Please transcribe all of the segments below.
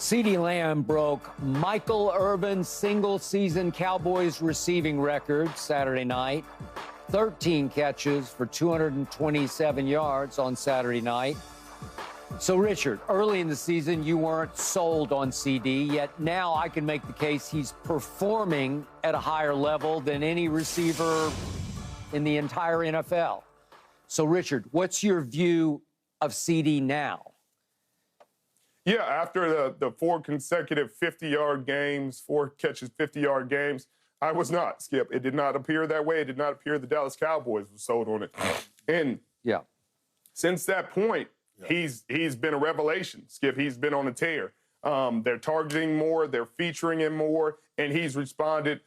CeeDee Lamb broke Michael Irvin's single-season Cowboys receiving record Saturday night. 13 catches for 227 yards on Saturday night. So, Richard, early in the season, you weren't sold on CeeDee, yet now I can make the case he's performing at a higher level than any receiver in the entire NFL. So, Richard, what's your view of CeeDee now? Yeah, after the 4 consecutive 50-yard games, 4 catches, 50-yard games, I was not, Skip. It did not appear that way. It did not appear the Dallas Cowboys were sold on it. And since that point, he's been a revelation, Skip. He's been on a tear. They're targeting more, they're featuring him more, and he's responded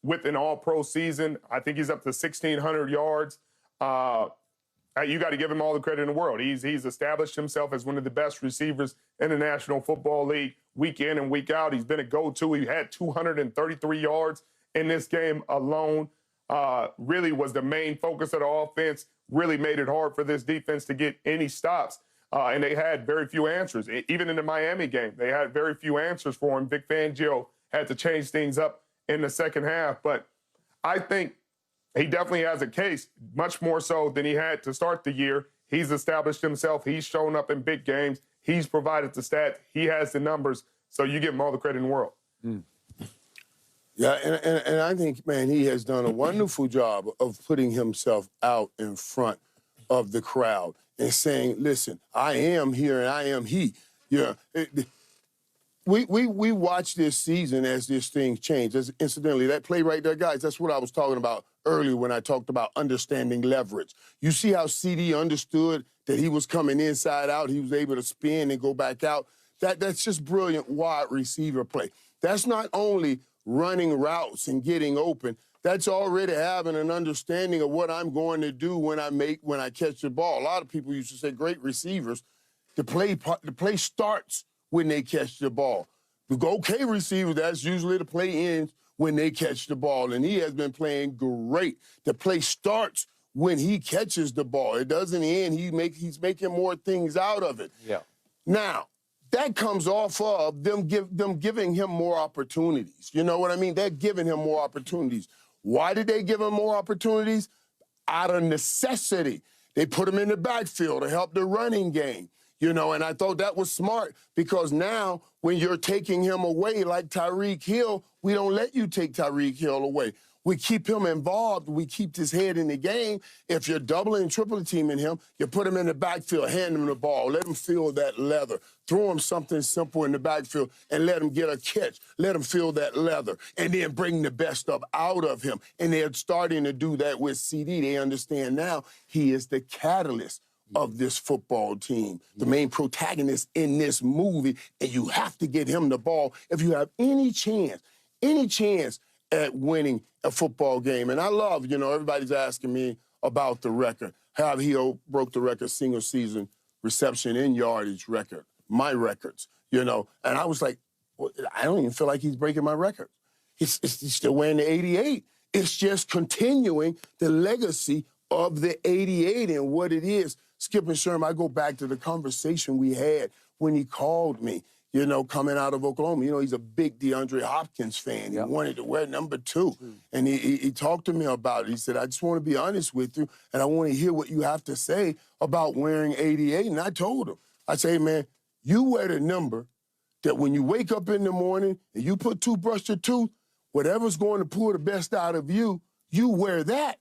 with an all-pro season. I think he's up to 1,600 yards. You got to give him all the credit in the world. He's established himself as one of the best receivers in the National Football League week in and week out. He's been a go-to. He had 233 yards in this game alone. Really was the main focus of the offense. Really made it hard for this defense to get any stops. And they had very few answers. Even in the Miami game, they had very few answers for him. Vic Fangio had to change things up in the second half. But I think he definitely has a case, much more so than he had to start the year. He's established himself. He's shown up in big games. He's provided the stats. He has the numbers. So you give him all the credit in the world. Yeah, and I think, man, he has done a wonderful job of putting himself out in front of the crowd and saying, listen, I am here and I am he. Yeah. We watch this season as this thing changes. Incidentally, that play right there, guys, that's what I was talking about earlier when I talked about understanding leverage. You see how CeeDee understood that he was coming inside out. He was able to spin and go back out. That's just brilliant wide receiver play. That's not only running routes and getting open. That's already having an understanding of what I'm going to do when I catch the ball. A lot of people used to say great receivers, the play starts when they catch the ball. The okay receivers, that's usually the play ends when they catch the ball, and he has been playing great. The play starts when he catches the ball. It doesn't end. He's making more things out of it. Yeah. Now, that comes off of them giving him more opportunities. You know what I mean? They're giving him more opportunities. Why did they give him more opportunities? Out of necessity. They put him in the backfield to help the running game. You know, and I thought that was smart because now when you're taking him away like Tyreek Hill, we don't let you take Tyreek Hill away. We keep him involved. We keep his head in the game. If you're doubling, triple teaming him, you put him in the backfield, hand him the ball, let him feel that leather. Throw him something simple in the backfield and let him get a catch. Let him feel that leather and then bring the best up out of him. And they're starting to do that with CeeDee. They understand now he is the catalyst of this football team, the main protagonist in this movie, and you have to get him the ball if you have any chance at winning a football game. And I love, everybody's asking me about the record, how he broke the record single-season reception and yardage record, my records, and I was like, well, I don't even feel like he's breaking my record. He's still wearing the 88. It's just continuing the legacy of the 88 and what it is. Skip and Sherm, I go back to the conversation we had when he called me, coming out of Oklahoma. He's a big DeAndre Hopkins fan. He wanted to wear number 2. And he talked to me about it. He said, I just want to be honest with you, and I want to hear what you have to say about wearing 88. And I told him, I say, man, you wear the number that when you wake up in the morning and you put toothbrush to tooth, whatever's going to pull the best out of you, you wear that.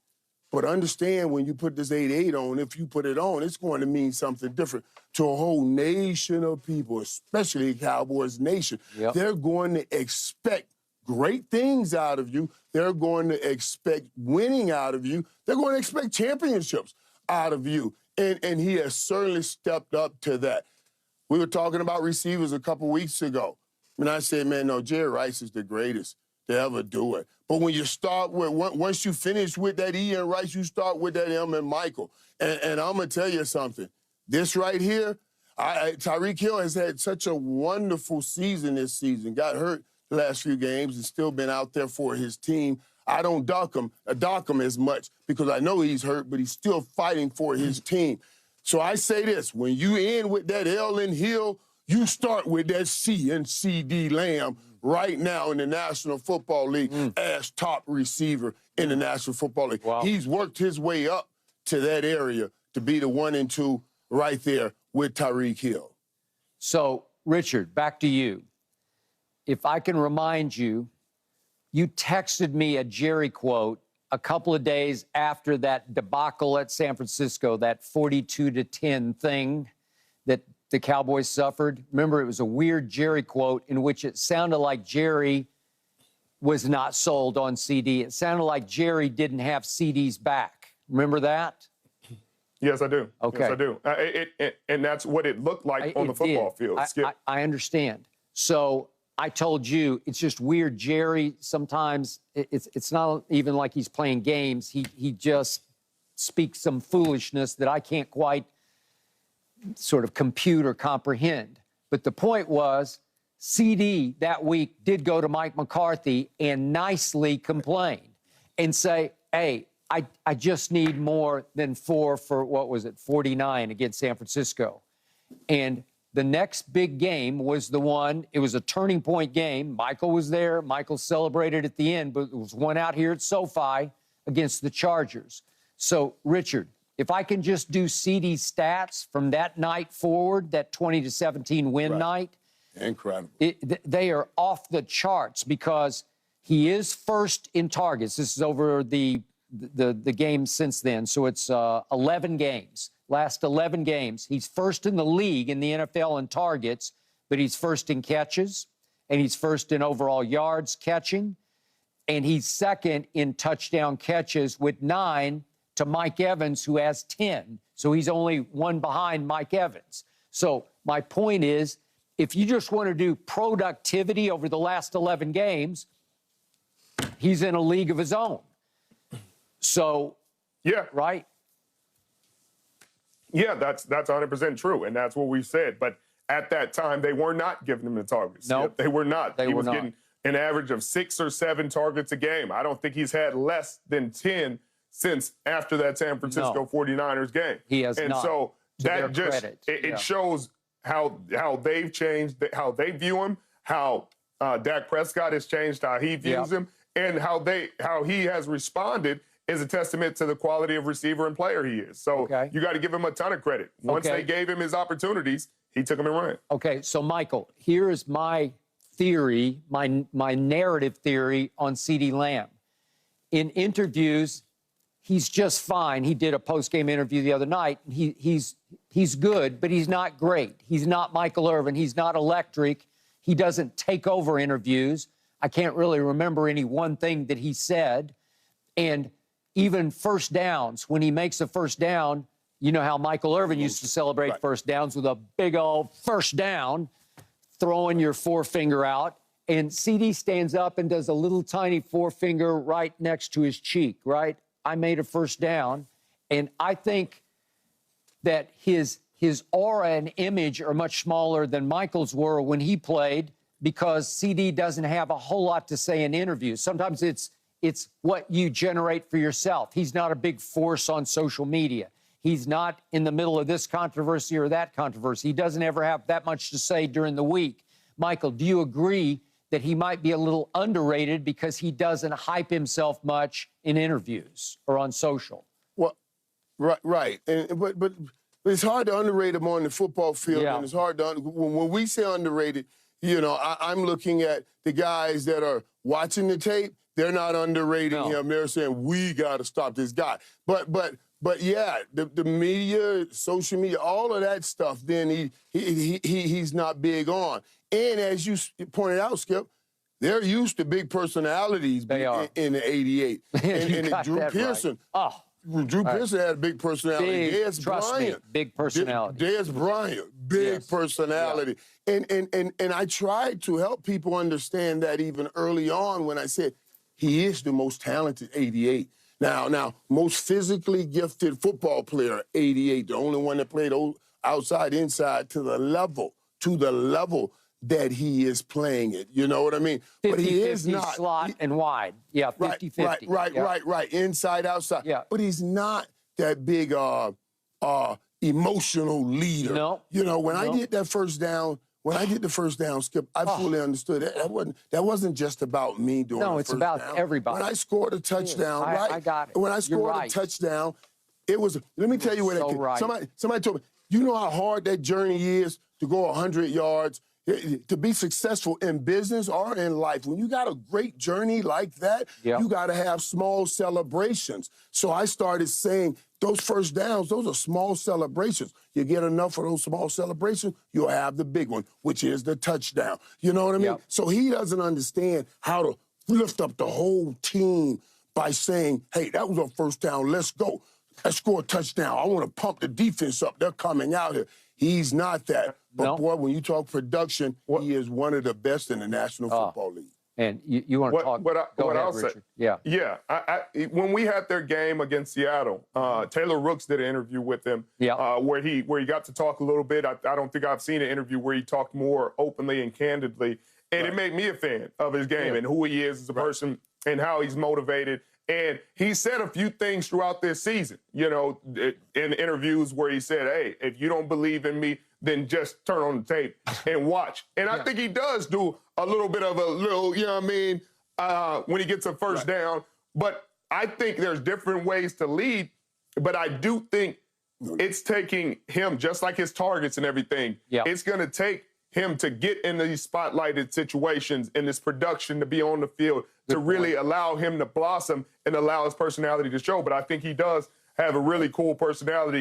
But understand when you put this 88 on, if you put it on, it's going to mean something different to a whole nation of people, especially Cowboys Nation. Yep. They're going to expect great things out of you. They're going to expect winning out of you. They're going to expect championships out of you. And he has certainly stepped up to that. We were talking about receivers a couple weeks ago. And I said, man, no, Jerry Rice is the greatest to ever do it. But when you start with, once you finish with that Ian Rice, you start with that M and Michael. And I'm going to tell you something. This right here, Tyreek Hill has had such a wonderful season this season. Got hurt the last few games and still been out there for his team. I don't dock him as much because I know he's hurt, but he's still fighting for his team. So I say this, when you end with that L and Hill, You start with that C in CeeDee Lamb right now in the National Football League as top receiver in the National Football League. Wow. He's worked his way up to that area to be the 1 and 2 right there with Tyreek Hill. So, Richard, back to you. If I can remind you, you texted me a Jerry quote a couple of days after that debacle at San Francisco, that 42-10 thing that the Cowboys suffered. Remember, it was a weird Jerry quote in which it sounded like Jerry was not sold on CeeDee. It sounded like Jerry didn't have CeeDee's back. Remember that? Yes, I do. Okay. Yes, I do. And that's what it looked like on the football field. Skip. I understand. So I told you, it's just weird. Jerry, sometimes it's not even like he's playing games. He just speaks some foolishness that I can't quite sort of compute or comprehend. But the point was, CeeDee that week did go to Mike McCarthy and nicely complain and say, hey, I just need more than 4 for, what was it, 49 against San Francisco. And the next big game was the one, it was a turning point game. Michael was there. Michael celebrated at the end, but it was one out here at SoFi against the Chargers. So, Richard, if I can just do CeeDee's stats from that night forward, that 20-17 win night. Incredible. They are off the charts because he is first in targets. This is over the games since then. So it's 11 games. Last 11 games. He's first in the league in the NFL in targets, but he's first in catches, and he's first in overall yards catching, and he's second in touchdown catches with 9 to Mike Evans, who has 10. So he's only 1 behind Mike Evans. So my point is, if you just want to do productivity over the last 11 games, he's in a league of his own. So, yeah, right? Yeah, that's 100% true, and that's what we said. But at that time, they were not giving him the targets. No, nope. They were not. He was getting an average of 6 or 7 targets a game. I don't think he's had less than 10 since after that San Francisco 49ers game. He has and not. So that just it shows how they've changed, how they view him, how Dak Prescott has changed how he views him, and how he has responded is a testament to the quality of receiver and player he is. So you got to give him a ton of credit. Once they gave him his opportunities, he took them and ran. Okay, so Michael, here is my theory, my narrative theory on CeeDee Lamb. In interviews, he's just fine. He did a post-game interview the other night. He's good, but he's not great. He's not Michael Irvin. He's not electric. He doesn't take over interviews. I can't really remember any one thing that he said. And even first downs, when he makes a first down, you know how Michael Irvin used to celebrate first downs with a big old first down, throwing your forefinger out. And CeeDee stands up and does a little tiny forefinger right next to his cheek, right? I made a first down. And I think that his aura and image are much smaller than Michael's were when he played, because CeeDee doesn't have a whole lot to say in interviews. Sometimes it's what you generate for yourself. He's not a big force on social media. He's not in the middle of this controversy or that controversy. He doesn't ever have that much to say during the week. Michael, do you agree that he might be a little underrated because he doesn't hype himself much in interviews or on social? Well, right. But it's hard to underrate him on the football field, and it's hard to when we say underrated, you know, I'm looking at the guys that are watching the tape. They're not underrating him. They're saying, we got to stop this guy. But yeah, the media, social media, all of that stuff, then he's not big on. And as you pointed out, Skip, they're used to big personalities in the 88. And Drew Pearson. Right. Drew Pearson had a big personality. Trust me, big personality. Dez Bryant, big personality. Yeah. And I tried to help people understand that even early on when I said, he is the most talented 88. Now, most physically gifted football player, 88, the only one that played outside, inside, to the level that he is playing it. You know what I mean? 50, but he is not slot and wide. Yeah, 50-50. Right. Inside, outside. Yeah. But he's not that big emotional leader. No. You know, when I did that first down when I get the first down, Skip, I fully understood it. That wasn't just about me doing No, the it's first about down. everybody. When I scored a touchdown, right? I got it. When I scored a touchdown, it was, let me tell you what so that right. somebody told me, you know how hard that journey is to go 100 yards, to be successful in business or in life. When you got a great journey like that, you got to have small celebrations. So I started saying, those first downs, those are small celebrations. You get enough of those small celebrations, you'll have the big one, which is the touchdown. You know what I mean? So he doesn't understand how to lift up the whole team by saying, hey, that was our first down, let's go. Let's score a touchdown. I want to pump the defense up. They're coming out here. He's not that. But, boy, when you talk production, he is one of the best in the National Football League. And you want to talk? Go ahead, Richard. Yeah. When we had their game against Seattle, Taylor Rooks did an interview with him where he got to talk a little bit. I don't think I've seen an interview where he talked more openly and candidly. And it made me a fan of his game and who he is as a person and how he's motivated. And he said a few things throughout this season, you know, in interviews where he said, hey, if you don't believe in me, then just turn on the tape and watch. And I think he does do a little bit of a little, you know what I mean, when he gets a first down. But I think there's different ways to lead. But I do think it's taking him, just like his targets and everything, it's going to take him to get in these spotlighted situations and this production to be on the field to really allow him to blossom and allow his personality to show. But I think he does have a really cool personality.